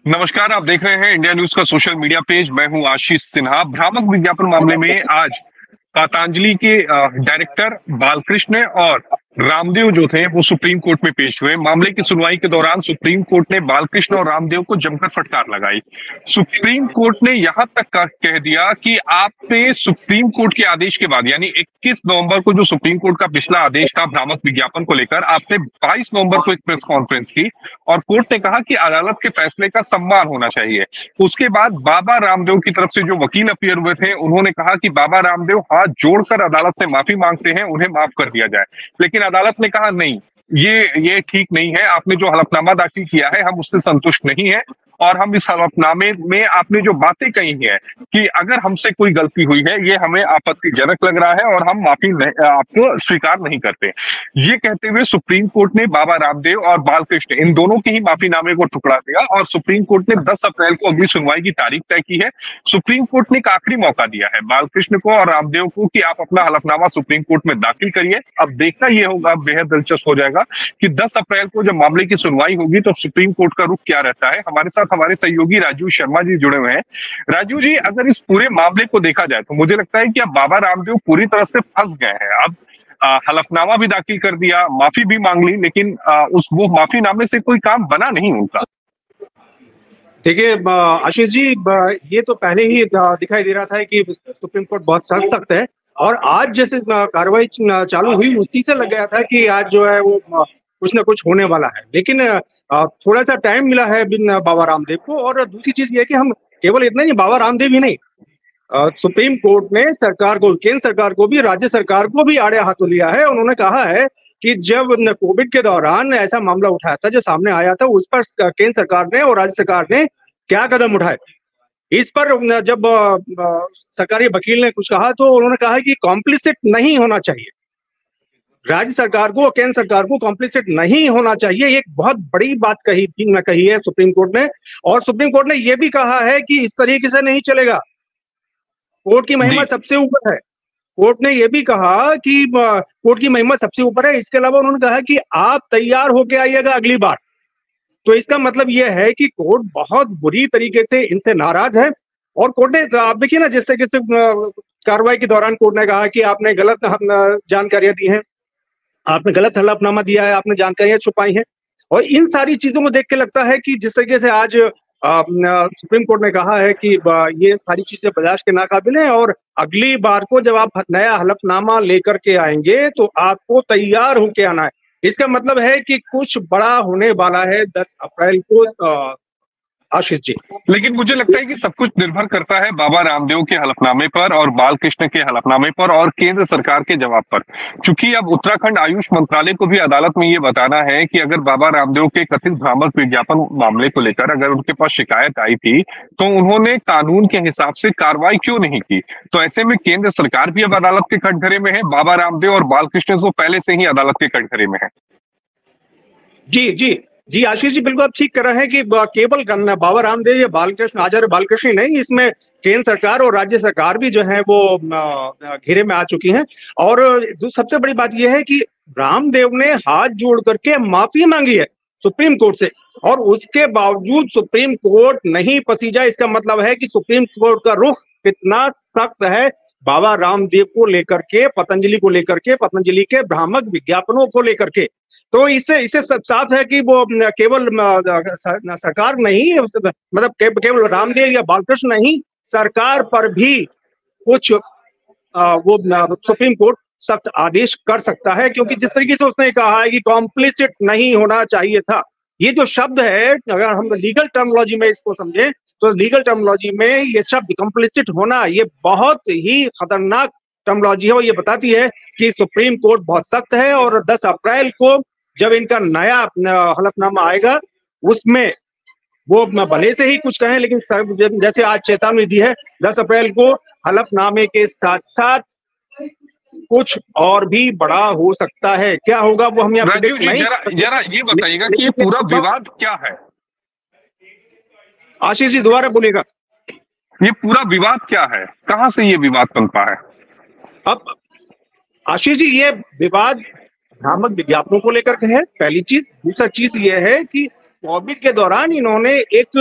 नमस्कार, आप देख रहे हैं इंडिया न्यूज का सोशल मीडिया पेज। मैं हूं आशीष सिन्हा। भ्रामक विज्ञापन मामले में आज पतंजलि के डायरेक्टर बालकृष्ण और रामदेव जो थे वो सुप्रीम कोर्ट में पेश हुए। मामले की सुनवाई के दौरान सुप्रीम कोर्ट ने बालकृष्ण और रामदेव को जमकर फटकार लगाई। सुप्रीम कोर्ट ने यहां तक कह दिया कि आपने सुप्रीम कोर्ट के आदेश के बाद, यानी 21 नवंबर को जो सुप्रीम कोर्ट का पिछला आदेश था भ्रामक विज्ञापन को लेकर, आपने 22 नवंबर को एक प्रेस कॉन्फ्रेंस की और कोर्ट ने कहा कि अदालत के फैसले का सम्मान होना चाहिए। उसके बाद बाबा रामदेव की तरफ से जो वकील अपीयर हुए थे उन्होंने कहा कि बाबा रामदेव हाथ जोड़कर अदालत से माफी मांगते हैं, उन्हें माफ कर दिया जाए। लेकिन अदालत ने कहा नहीं, ये ठीक नहीं है, आपने जो हलफनामा दाखिल किया है हम उससे संतुष्ट नहीं है और हम इस हलफनामे में आपने जो बातें कही हैं कि अगर हमसे कोई गलती हुई है ये हमें आपत्तिजनक लग रहा है और हम माफी आपको स्वीकार नहीं करते। ये कहते हुए सुप्रीम कोर्ट ने बाबा रामदेव और बालकृष्ण इन दोनों के ही माफीनामे को ठुकरा दिया और सुप्रीम कोर्ट ने 10 अप्रैल को अगली सुनवाई की तारीख तय की है। सुप्रीम कोर्ट ने एक आखिरी मौका दिया है बालकृष्ण को और रामदेव को कि आप अपना हलफनामा सुप्रीम कोर्ट में दाखिल करिए। अब देखना यह होगा, बेहद दिलचस्प हो जाएगा कि 10 अप्रैल को जब मामले की सुनवाई होगी तो सुप्रीम कोर्ट का रुख क्या रहता है। हमारे साथ हमारे सहयोगी राजीव शर्मा जी जुड़े हुए हैं। राजीव जी, अगर इस पूरे मामले को देखा जाए तो मुझे लगता है कि अब बाबा रामदेव पूरी तरह से फंस गए हैं। अब हलफनामा भी दाखिल कर दिया, माफी भी मांग ली, लेकिन वो माफीनामे से कोई काम बना नहीं उनका। देखिए आशीष जी, ये तो पहले ही दिखाई दे रहा था कि सुप्रीम कोर्ट बहुत सख्त है और आज जैसे कार्रवाई चालू हुई उसी से लग गया था कि आज जो है वो कुछ ना कुछ होने वाला है। लेकिन थोड़ा सा टाइम मिला है बिन बाबा रामदेव को। और दूसरी चीज ये कि हम केवल इतना ही, बाबा रामदेव ही नहीं, सुप्रीम कोर्ट ने सरकार को, केंद्र सरकार को भी, राज्य सरकार को भी आड़े हाथों लिया है। उन्होंने कहा है कि जब कोविड के दौरान ऐसा मामला उठाया था, जो सामने आया था, उस पर केंद्र सरकार ने और राज्य सरकार ने क्या कदम उठाए, इस पर जब सरकारी वकील ने कुछ कहा तो उन्होंने कहा कि कॉम्प्लिसिट नहीं होना चाहिए, राज्य सरकार को, केंद्र सरकार को कॉम्प्लिसिट नहीं होना चाहिए। एक बहुत बड़ी बात कही है सुप्रीम कोर्ट ने। और सुप्रीम कोर्ट ने यह भी कहा है कि इस तरीके से नहीं चलेगा, कोर्ट की महिमा सबसे ऊपर है। कोर्ट ने यह भी कहा कि कोर्ट की महिमा सबसे ऊपर है। इसके अलावा उन्होंने कहा कि आप तैयार होके आइएगा अगली बार। तो इसका मतलब यह है कि कोर्ट बहुत बुरी तरीके से इनसे नाराज है। और कोर्ट ने, आप देखिए ना, जिस तरीके से कार्रवाई के दौरान कोर्ट ने कहा कि आपने गलत जानकारियां दी हैं, आपने गलत हलफनामा दिया है, आपने जानकारियां छुपाई हैं। और इन सारी चीजों को देख के लगता है कि जिस तरीके से आज सुप्रीम कोर्ट ने कहा है कि ये सारी चीजें बर्दाश्त के नाकाबिल हैं और अगली बार को जब आप नया हलफनामा लेकर के आएंगे तो आपको तैयार होके आना है। इसका मतलब है कि कुछ बड़ा होने वाला है 10 अप्रैल को आशीष जी। लेकिन मुझे लगता है कि सब कुछ निर्भर करता है बाबा रामदेव के हलफनामे पर और बालकृष्ण के हलफनामे पर और केंद्र सरकार के जवाब पर। क्योंकि अब उत्तराखंड आयुष मंत्रालय को भी अदालत में ये बताना है कि अगर बाबा रामदेव के कथित भ्रामक विज्ञापन मामले को लेकर अगर उनके पास शिकायत आई थी तो उन्होंने कानून के हिसाब से कार्रवाई क्यों नहीं की। तो ऐसे में केंद्र सरकार भी अब अदालत के कटघरे में है, बाबा रामदेव और बालकृष्ण तो पहले से ही अदालत के कटघरे में है। जी आशीष जी, बिल्कुल आप ठीक कर रहे हैं कि केवल बाबा रामदेव या बालकृष्ण, आचार्य बालकृष्ण नहीं, इसमें केंद्र सरकार और राज्य सरकार भी जो है वो घेरे में आ चुकी हैं। और सबसे बड़ी बात यह है कि रामदेव ने हाथ जोड़ करके माफी मांगी है सुप्रीम कोर्ट से और उसके बावजूद सुप्रीम कोर्ट नहीं पसीजा। इसका मतलब है कि सुप्रीम कोर्ट का रुख कितना सख्त है बाबा रामदेव को लेकर के, पतंजलि को लेकर के, पतंजलि के भ्रामक विज्ञापनों को लेकर के। तो इससे साफ है कि वो केवल सरकार नहीं, मतलब केवल रामदेव या बालकृष्ण नहीं, सरकार पर भी कुछ वो सुप्रीम कोर्ट सख्त आदेश कर सकता है। क्योंकि जिस तरीके से उसने कहा है कि कॉम्प्लिसिट नहीं होना चाहिए था, ये जो शब्द है, अगर हम लीगल टर्मिनोलॉजी में इसको समझें तो लीगल टर्मिनोलॉजी में ये शब्द कॉम्प्लिसिट होना ये बहुत ही खतरनाक टर्मिनोलॉजी है। और ये बताती है कि सुप्रीम कोर्ट बहुत सख्त है और 10 अप्रैल को जब इनका नया हलफनामा आएगा उसमें वो भले से ही कुछ कहें, लेकिन जैसे आज चेतावनी दी है 10 अप्रैल को हलफनामे के साथ साथ कुछ और भी बड़ा हो सकता है। क्या होगा वो हम यहाँ जरा ये बताइएगा कि ये पूरा विवाद क्या है। आशीष जी दोबारा बोलिएगा, ये पूरा विवाद क्या है, कहां से ये विवाद बनता है। अब आशीष जी, ये विवाद भ्रामक विज्ञापनों को लेकर के है, पहली चीज। दूसरा चीज ये है कि कोविड के दौरान इन्होंने एक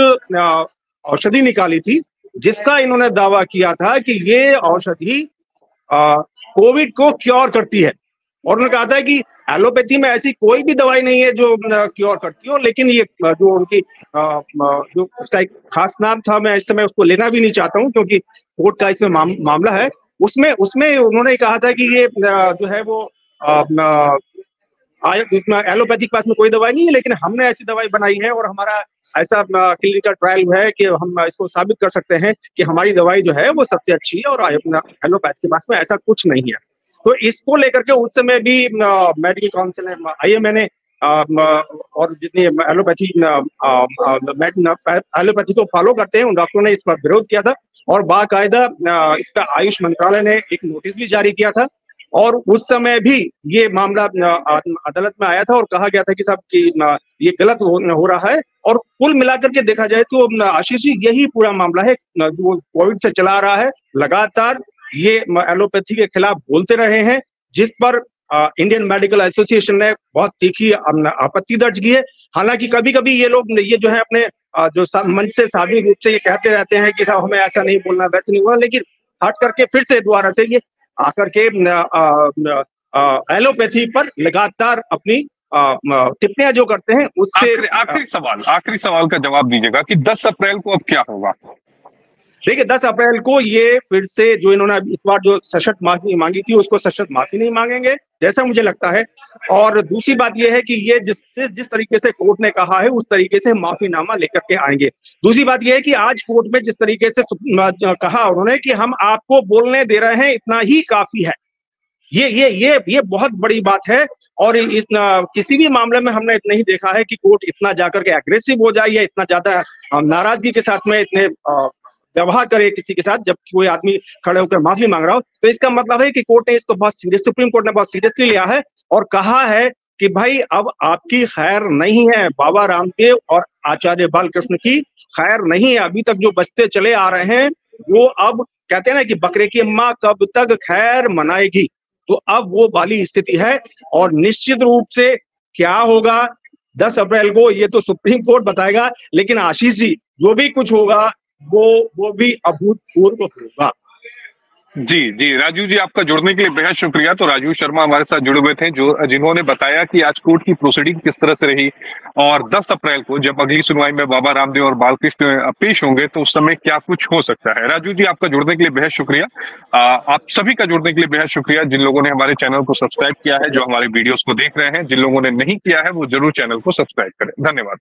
औषधि निकाली थी जिसका इन्होंने दावा किया था कि ये औषधि कोविड को क्योर करती है, और उन्होंने कहा था कि एलोपैथी में ऐसी कोई भी दवाई नहीं है जो क्योर करती हो, लेकिन ये जो उनकी जो उसका एक खास नाम था, मैं इस समय उसको लेना भी नहीं चाहता हूँ क्योंकि कोर्ट का इसमें मामला है, उसमें उन्होंने कहा था कि ये जो है वो एलोपैथी के पास में कोई दवाई नहीं है, लेकिन हमने ऐसी दवाई बनाई है और हमारा ऐसा क्लिनिकल ट्रायल है कि हम इसको साबित कर सकते हैं कि हमारी दवाई जो है वो सबसे अच्छी है और एलोपैथी के पास में ऐसा कुछ नहीं है। तो इसको लेकर के उस समय भी मेडिकल काउंसिल में IMA और जितनी एलोपैथी को फॉलो करते हैं उन डॉक्टरों ने इस पर विरोध किया था और बाकायदा इसका आयुष मंत्रालय ने एक नोटिस भी जारी किया था, और उस समय भी ये मामला अदालत में आया था और कहा गया था कि साहब कि ये गलत हो रहा है। और कुल मिलाकर के देखा जाए तो आशीष जी यही पूरा मामला है जो कोविड से चला रहा है, लगातार ये एलोपैथी के खिलाफ बोलते रहे हैं, जिस पर इंडियन मेडिकल एसोसिएशन ने बहुत तीखी आपत्ति दर्ज की है। हालांकि कभी कभी ये लोग ये जो है अपने जो मंच से सादी रूप से ये कहते रहते हैं कि साहब हमें ऐसा नहीं बोलना वैसे नहीं बोलना, लेकिन हट करके फिर से दोबारा से ये आकर के एलोपैथी पर लगातार अपनी टिप्पणियां जो करते हैं उससे। आखिरी सवाल का जवाब दीजिएगा कि 10 अप्रैल को अब क्या होगा। देखिए 10 अप्रैल को ये फिर से जो इन्होंने इस बार जो सशक्त माफी मांगी थी उसको सशक्त माफी नहीं मांगेंगे जैसा मुझे लगता है। और दूसरी बात यह है कि ये जिस तरीके से कोर्ट ने कहा है उस तरीके से माफीनामा लेकर के आएंगे। दूसरी बात यह है कि आज कोर्ट में जिस तरीके से कहा उन्होंने कि हम आपको बोलने दे रहे हैं इतना ही काफी है, ये बहुत बड़ी बात है। और इस किसी भी मामले में हमने इतना ही देखा है कि कोर्ट इतना जाकर के एग्रेसिव हो जाए या इतना ज्यादा नाराजगी के साथ में इतने व्यवहार करे किसी के साथ जब कोई आदमी खड़े होकर माफी मांग रहा हो, तो इसका मतलब है कि कोर्ट ने इसको बहुत सीरियस, सुप्रीम कोर्ट ने बहुत सीरियसली लिया है और कहा है कि भाई अब आपकी खैर नहीं है, बाबा रामदेव और आचार्य बालकृष्ण की खैर नहीं है। अभी तक जो बचते चले आ रहे हैं वो अब कहते हैं ना कि बकरे की अम्मा कब तक खैर मनाएगी, तो अब वो वाली स्थिति है। और निश्चित रूप से क्या होगा 10 अप्रैल को ये तो सुप्रीम कोर्ट बताएगा, लेकिन आशीष जी जो भी कुछ होगा वो भी अभूतपूर्व होगा। जी राजू जी, आपका जुड़ने के लिए बेहद शुक्रिया। तो राजू शर्मा हमारे साथ जुड़े हुए थे जिन्होंने बताया कि आज कोर्ट की प्रोसीडिंग किस तरह से रही और 10 अप्रैल को जब अगली सुनवाई में बाबा रामदेव और बालकृष्ण पेश होंगे तो उस समय क्या कुछ हो सकता है। राजू जी, आपका जुड़ने के लिए बेहद शुक्रिया। आप सभी का जुड़ने के लिए बेहद शुक्रिया। जिन लोगों ने हमारे चैनल को सब्सक्राइब किया है, जो हमारे वीडियोस को देख रहे हैं, जिन लोगों ने नहीं किया है वो जरूर चैनल को सब्सक्राइब करें। धन्यवाद।